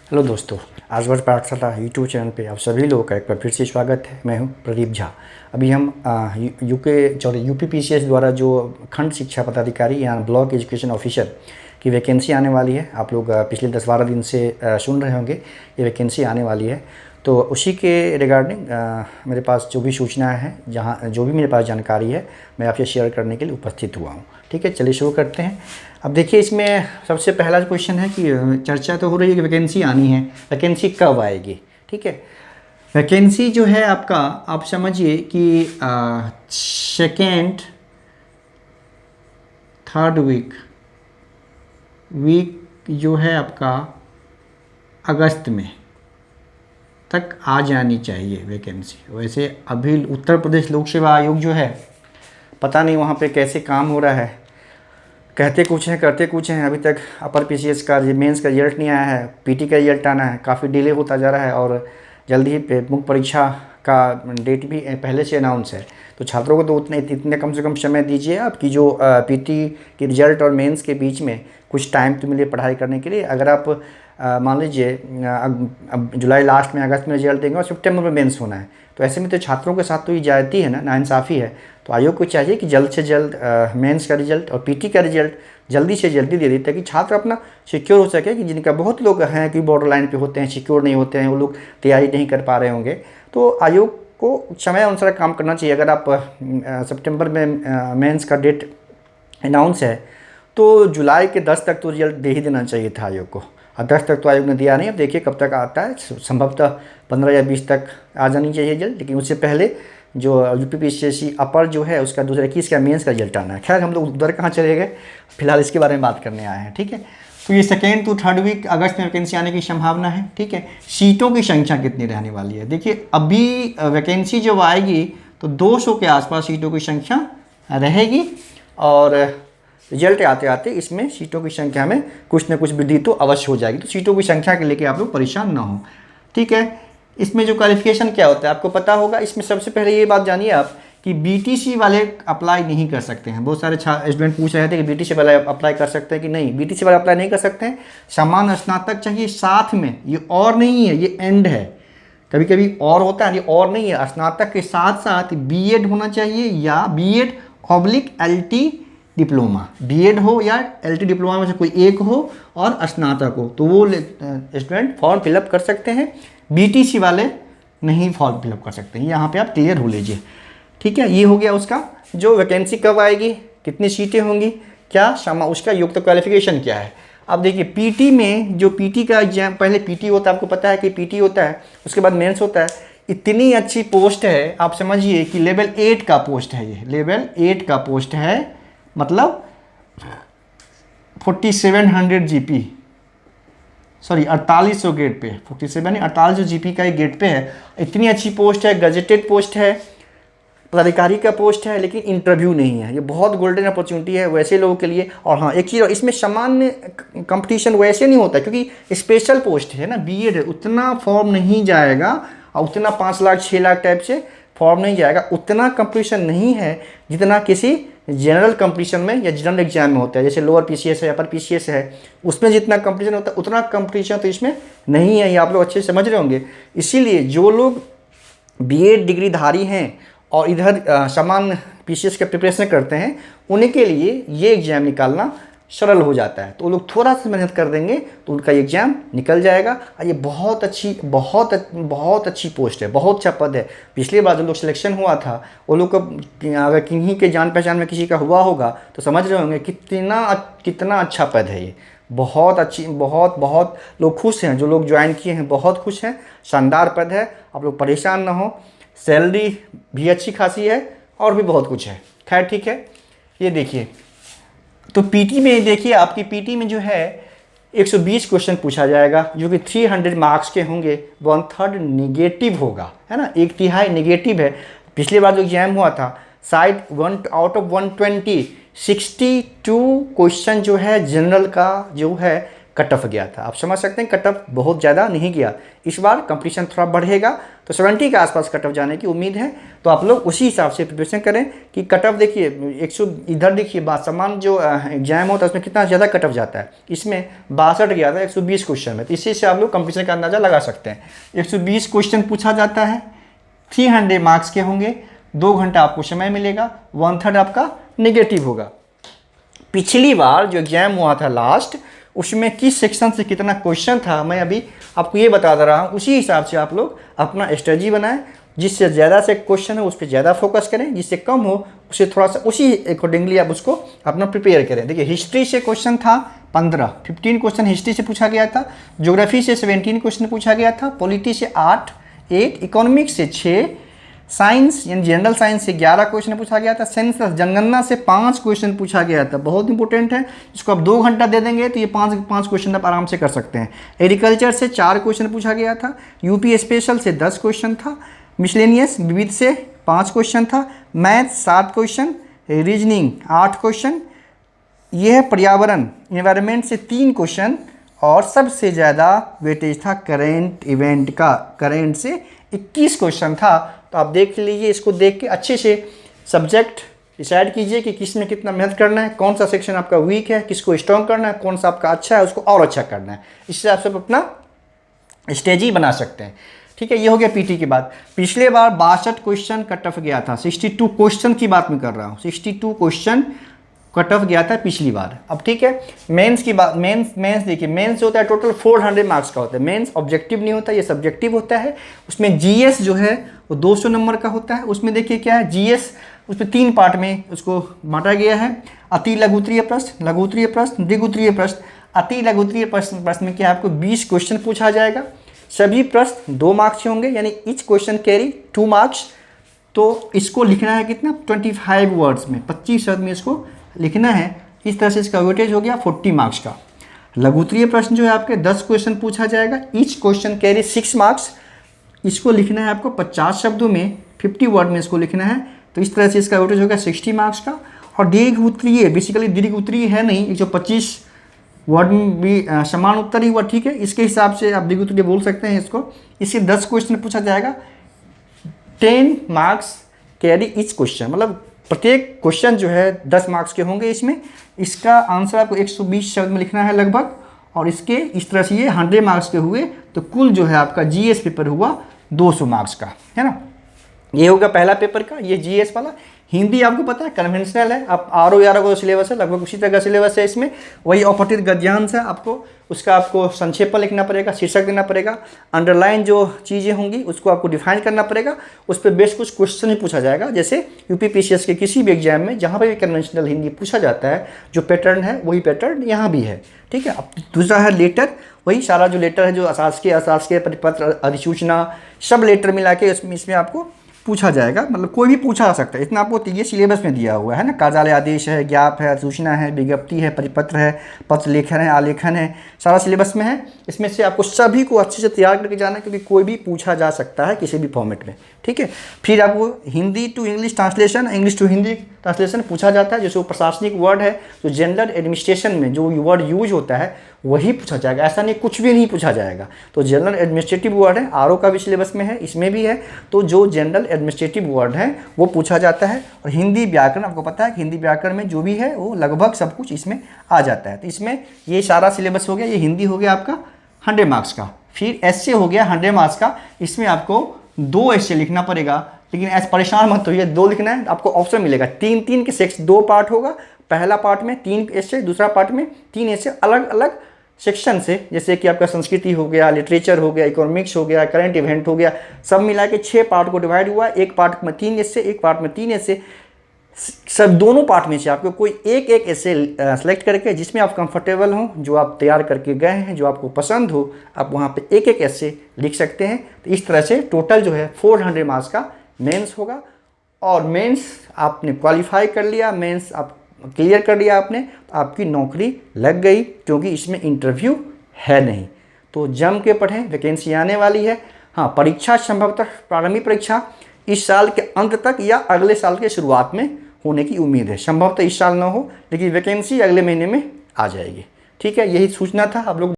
Hello दोस्तों, आजवर पाठशाला यूट्यूब चैनल पे आप सभी लोगों का एक बार फिर से स्वागत है। मैं हूं प्रदीप झा। अभी हम यूपीपीसीएस द्वारा जो खंड शिक्षा पदाधिकारी या ब्लॉक एजुकेशन ऑफिसर की वैकेंसी आने वाली है, आप लोग पिछले 10-12 दिन से सुन रहे होंगे ये वैकेंसी आने वाली है। तो उसी के रिगार्डिंग मेरे पास जो भी सूचनाएं हैं, जहाँ जो भी मेरे पास जानकारी है, मैं आपसे शेयर करने के लिए उपस्थित हुआ हूँ। ठीक है, चलिए शुरू करते हैं। अब देखिए, इसमें सबसे पहला क्वेश्चन है कि चर्चा तो हो रही है कि वैकेंसी आनी है, वैकेंसी कब आएगी। ठीक है, वैकेंसी जो है आपका, आप समझिए कि सेकेंड थर्ड वीक जो है आपका अगस्त में तक आ जानी चाहिए वैकेंसी। वैसे अभी उत्तर प्रदेश लोक सेवा आयोग जो है, पता नहीं वहाँ पे कैसे काम हो रहा है, कहते कुछ हैं करते कुछ हैं। अभी तक अपर पीसीएस का मेंस का रिजल्ट नहीं आया है, पीटी का रिजल्ट आना है, काफ़ी डिले होता जा रहा है और जल्दी ही मुख्य परीक्षा का डेट भी पहले से अनाउंस है। तो छात्रों को तो इतने कम से कम समय दीजिए आप कि जो पीटी के रिजल्ट और मेंस के बीच में कुछ टाइम तो मिले पढ़ाई करने के लिए। अगर आप मान लीजिए अब जुलाई लास्ट में अगस्त में रिजल्ट देंगे और सितंबर में मेंस होना है, तो ऐसे में तो छात्रों के साथ तो ये जाती है ना, नाइंसाफ़ी है। तो आयोग को चाहिए कि जल्द से जल्द मेंस का रिजल्ट और पीटी का रिजल्ट जल्दी से जल्दी दे दे, ताकि छात्र अपना सिक्योर हो सके। कि जिनका बहुत लोग हैं कि बॉर्डर लाइन पे होते हैं, सिक्योर नहीं होते हैं, वो लोग तैयारी नहीं कर पा रहे होंगे। तो आयोग को समय अनुसार काम करना चाहिए। अगर आप सितंबर में मेंस का डेट अनाउंस है तो जुलाई के 10 तक तो रिजल्ट दे ही देना चाहिए था आयोग को, और 10 तक तो आयोग ने दिया नहीं। अब देखिए कब तक आता है, संभवतः 15 या 20 तक आ जानी चाहिए रिजल्ट, लेकिन उससे पहले जो यूपीपीसीएससी अपर जो है उसका 2021 का मेंस का रिजल्ट आना है। खैर, हम लोग उधर कहाँ चले गए, फिलहाल इसके बारे में बात करने आए हैं। ठीक है, तो ये सेकेंड टू थर्ड वीक अगस्त में वैकेंसी आने की संभावना है। ठीक है, सीटों की संख्या कितनी रहने वाली है, देखिए अभी वैकेंसी जब आएगी तो 200 के आसपास सीटों की संख्या रहेगी, और रिजल्ट आते आते इसमें सीटों की संख्या में कुछ न कुछ वृद्धि तो अवश्य हो जाएगी। तो सीटों की संख्या के लेके आप लोग परेशान ना हो। ठीक है, इसमें जो क्वालिफिकेशन क्या होता है आपको पता होगा। इसमें सबसे पहले ये बात जानिए आप कि बीटीसी वाले अप्लाई नहीं कर सकते हैं। बहुत सारे स्टूडेंट पूछ रहे थे कि बीटीसी वाले अप्लाई कर सकते हैं कि नहीं। बीटीसी वाले अप्लाई नहीं कर सकते हैं, समान स्नातक चाहिए साथ में। ये और नहीं है, ये एंड है। कभी कभी और होता है, ये और नहीं है। स्नातक के साथ साथ बीएड होना चाहिए, या BEd oblique LT diploma, BEd हो या एलटी डिप्लोमा में से कोई एक हो, और स्नातक हो, तो वो स्टूडेंट फॉर्म फिलअप कर सकते हैं। बीटीसी वाले नहीं फॉर्म फिलअप कर सकते हैं, यहाँ पे आप क्लियर हो लीजिए। ठीक है, ये हो गया उसका जो वैकेंसी कब आएगी, कितनी सीटें होंगी, क्या उसका युक्त क्वालिफिकेशन क्या है। अब देखिए पीटी में, जो पीटी का एग्जाम, पहले पीटी होता है, आपको पता है कि पीटी होता है, उसके बाद मेंस होता है। इतनी अच्छी पोस्ट है, आप समझिए कि लेवल 8 का पोस्ट है। ये लेवल 8 का पोस्ट है, मतलब 4700 जीपी, सॉरी 4800 गेट पे, 4800 जीपी का एक गेट पे है। इतनी अच्छी पोस्ट है, गजेटेड पोस्ट है, पदाधिकारी का पोस्ट है, लेकिन इंटरव्यू नहीं है। ये बहुत गोल्डन अपॉर्चुनिटी है वैसे लोगों के लिए। और हाँ, एक चीज़, इसमें सामान्य कंपटीशन वैसे नहीं होता, क्योंकि स्पेशल पोस्ट है ना, बीएड है, उतना फॉर्म नहीं जाएगा, और उतना 5 लाख 6 लाख टाइप से फॉर्म नहीं जाएगा। उतना कंपटीशन नहीं है जितना किसी जनरल कंपटीशन में या जनरल एग्जाम में होता है। जैसे लोअर पीसीएस है, अपर पीसीएस है, उसमें जितना कंपटीशन होता है उतना कंपटीशन तो इसमें नहीं है। ये आप लोग अच्छे से समझ रहे होंगे। इसीलिए जो लोग बीएड डिग्रीधारी हैं और इधर सामान्य पीसीएस का प्रिपरेशन करते हैं, उन्हीं के लिए ये एग्ज़ाम निकालना सरल हो जाता है। तो वो लोग थोड़ा सा मेहनत कर देंगे तो उनका एग्ज़ाम निकल जाएगा। और ये बहुत अच्छी पोस्ट है, बहुत अच्छा पद है। पिछली बार जो लोग सिलेक्शन हुआ था, वो लोग को अगर किन्हीं के जान पहचान में किसी का हुआ होगा तो समझ रहे होंगे कितना अच्छा पद है ये। बहुत अच्छी, बहुत लोग खुश हैं, जो लोग ज्वाइन किए हैं बहुत खुश हैं। शानदार पद है, आप लोग परेशान ना हो। सैलरी भी अच्छी खासी है और भी बहुत कुछ है। खैर ठीक है, ये देखिए, तो पीटी में देखिए, आपकी पीटी में जो है 120 क्वेश्चन पूछा जाएगा, जो कि 300 मार्क्स के होंगे। 1/3 निगेटिव होगा, है ना, 1/3 निगेटिव है। पिछली बार जो एग्जाम हुआ था, शायद 1 आउट ऑफ 120 62 क्वेश्चन जो है जनरल का जो है कट ऑफ गया था। आप समझ सकते हैं कट ऑफ बहुत ज़्यादा नहीं गया। इस बार कंपटीशन थोड़ा बढ़ेगा तो 70 के आसपास कट ऑफ जाने की उम्मीद है। तो आप लोग उसी हिसाब से प्रिपरेशन करें कि कट ऑफ देखिए 100 इधर देखिए बासमान जो एग्जाम होता है उसमें कितना ज़्यादा कट ऑफ जाता है। इसमें 62 गया था 120 क्वेश्चन में। तो इसी से आप लोग कंपटीशन का अंदाज़ा लगा सकते हैं। 120 क्वेश्चन पूछा जाता है, 300 मार्क्स के होंगे, 2 घंटा आपको समय मिलेगा, 1/3 आपका नेगेटिव होगा। पिछली बार जो एग्जाम हुआ था लास्ट, उसमें किस सेक्शन से कितना क्वेश्चन था मैं अभी आपको ये बता दे रहा हूँ। उसी हिसाब से आप लोग अपना स्ट्रेटजी बनाएं। जिससे ज़्यादा से क्वेश्चन हो उस पर ज़्यादा फोकस करें, जिससे कम हो उसे थोड़ा सा उसी अकॉर्डिंगली आप उसको अपना प्रिपेयर करें। देखिए हिस्ट्री से क्वेश्चन था 15 क्वेश्चन हिस्ट्री से पूछा गया था, ज्योग्राफी से 17 क्वेश्चन पूछा गया था, पॉलिटी से 8, इकोनॉमिक्स से 6, साइंस यानी जनरल साइंस से 11 क्वेश्चन पूछा गया था, सेंसस जनगणना से 5 क्वेश्चन पूछा गया था। बहुत इंपॉर्टेंट है, इसको आप 2 घंटा दे देंगे तो ये 5 क्वेश्चन आप आराम से कर सकते हैं। एग्रीकल्चर से 4 क्वेश्चन पूछा गया था, यूपी स्पेशल से 10 क्वेश्चन था, मिसलेनियस विविध से 5 क्वेश्चन था, मैथ 7 क्वेश्चन, रीजनिंग 8 क्वेश्चन, ये है पर्यावरण इन्वायरमेंट से 3 क्वेश्चन, और सबसे ज़्यादा वेटेज था करेंट इवेंट का, करेंट से 21 क्वेश्चन था। तो आप देख लीजिए, इसको देख के अच्छे से सब्जेक्ट डिसाइड कीजिए कि किस में कितना मेहनत करना है, कौन सा सेक्शन आपका वीक है, किसको स्ट्रॉन्ग करना है, कौन सा आपका अच्छा है उसको और अच्छा करना है। इससे आप सब अपना स्ट्रेटजी बना सकते हैं। ठीक है, ये हो गया पीटी की बात। पिछले बार 62 क्वेश्चन कट ऑफ गया था, 62 क्वेश्चन की बात मैं कर रहा हूँ, 62 क्वेश्चन कट ऑफ गया था पिछली बार। अब ठीक है, मेंस की बात, मेंस देखिए, मेंस जो होता है टोटल 400 मार्क्स का होता है। मेंस ऑब्जेक्टिव नहीं होता, ये सब्जेक्टिव होता है। उसमें जीएस जो है वो 200 नंबर का होता है। उसमें देखिए क्या है, जीएस उसमें 3 पार्ट में उसको बांटा गया है, अति लघुत्तरीय प्रश्न, लघुत्तरीय प्रश्न, द्विगुत्तरीय प्रश्न। अति लघुत्तरीय प्रश्न में क्या आपको 20 क्वेश्चन पूछा जाएगा, सभी प्रश्न 2 मार्क्स के होंगे, यानी ईच क्वेश्चन कैरी 2 मार्क्स। तो इसको लिखना है कितना, 25 वर्ड्स में, 25 शब्द में इसको लिखना है। इस तरह से इसका वेटेज हो गया 40 मार्क्स का। लघुत्तरीय प्रश्न जो है आपके 10 क्वेश्चन पूछा जाएगा, ईच क्वेश्चन कैरी 6 मार्क्स। इसको लिखना है आपको 50 शब्दों में, 50 वर्ड में इसको लिखना है। तो इस तरह से इसका वेटेज होगा 60 मार्क्स का। और दीर्घ बेसिकली दीर्घ है नहीं, 125 वर्ड में भी समान उत्तर ही हुआ। ठीक है, इसके हिसाब से आप दीर्घ बोल सकते हैं इसको। इससे 10 क्वेश्चन पूछा जाएगा, 10 मार्क्स कैरी ईच क्वेश्चन, मतलब प्रत्येक क्वेश्चन जो है 10 मार्क्स के होंगे इसमें। इसका आंसर आपको 120 शब्द में लिखना है लगभग। और इसके इस तरह से ये 100 मार्क्स के हुए, तो कुल जो है आपका जीएस पेपर हुआ 200 मार्क्स का, है ना। ये होगा पहला पेपर का, ये जीएस वाला। हिंदी आपको पता है कन्वेंशनल है, आप आर का जो सिलेबस है लगभग उसी तरह का सिलेबस है। इसमें वही अपठित गद्यांश है, उसका आपको संक्षेप लिखना पड़ेगा, शीर्षक देना पड़ेगा, अंडरलाइन जो चीज़ें होंगी उसको आपको डिफाइन करना पड़ेगा। उस पर बेस कुछ क्वेश्चन ही पूछा जाएगा, जैसे यूपीपीसीएस के किसी भी एग्जाम में जहाँ पर भी कन्वेंशनल हिंदी पूछा जाता है, जो पैटर्न है वही पैटर्न यहाँ भी है। ठीक है, अब दूसरा है लेटर, वही सारा जो लेटर है, जो अशासकीय परिपत्र, अधिसूचना, सब लेटर मिला के इसमें आपको पूछा जाएगा। मतलब कोई भी पूछा जा सकता है, इतना आपको ये सिलेबस में दिया हुआ है ना। कार्यालय आदेश है, ज्ञाप है, सूचना है, विज्ञप्ति है, परिपत्र है, पत्र लेखन है, आलेखन है, सारा सिलेबस में है। इसमें से आपको सभी को अच्छे से तैयार करके जाना है, क्योंकि कोई भी पूछा जा सकता है किसी भी फॉर्मेट में। ठीक है, फिर आपको Hindi to English translation, English to Hindi translation पूछा जाता है। जैसे वो प्रशासनिक वर्ड है, जो जनरल एडमिनिस्ट्रेशन में जो वर्ड यूज होता है वही पूछा जाएगा, ऐसा नहीं कुछ भी नहीं पूछा जाएगा। तो जनरल एडमिनिस्ट्रेटिव वर्ड है, आरओ का भी सिलेबस में है, इसमें भी है। तो जो जनरल एडमिनिस्ट्रेटिव वर्ड है वो पूछा जाता है। और हिंदी व्याकरण, आपको पता है कि हिंदी व्याकरण में जो भी है वो लगभग सब कुछ इसमें आ जाता है। तो इसमें ये सारा सिलेबस हो गया। ये हिंदी हो गया आपका 100 मार्क्स का। फिर एस्से हो गया 100 मार्क्स का। इसमें आपको 2 एस्से लिखना पड़ेगा, लेकिन ऐसे परेशान मत होइए, 2 लिखना है। आपको ऑप्शन मिलेगा 3-3 के सेक्शन, 2 पार्ट होगा। पहला पार्ट में 3 एस्से, दूसरा पार्ट में 3 एस्से, अलग अलग सेक्शन से, जैसे कि आपका संस्कृति हो गया, लिटरेचर हो गया, इकोनॉमिक्स हो गया, करंट इवेंट हो गया, सब मिला के 6 पार्ट को डिवाइड हुआ। एक पार्ट में 3 एस्से, एक पार्ट में 3 एस्से। सब दोनों पार्ट में से आपको कोई एक एस्से सेलेक्ट करके जिसमें आप कंफर्टेबल हो, जो आप तैयार करके गए हैं, जो आपको पसंद हो, आप वहाँ पे एक एस्से लिख सकते हैं। तो इस तरह से टोटल जो है 400 मार्क्स का मेंस होगा। और मेंस आपने क्वालिफाई कर लिया, मेंस आप क्लियर कर लिया आपने, तो आपकी नौकरी लग गई, क्योंकि इसमें इंटरव्यू है नहीं। तो जम के पढ़ें, वैकेंसी आने वाली है। हाँ, परीक्षा संभवतः प्रारंभिक परीक्षा इस साल के अंत तक या अगले साल के शुरुआत में होने की उम्मीद है। संभवतः इस साल ना हो, लेकिन वैकेंसी अगले महीने में आ जाएगी। ठीक है, यही सूचना था। आप लोग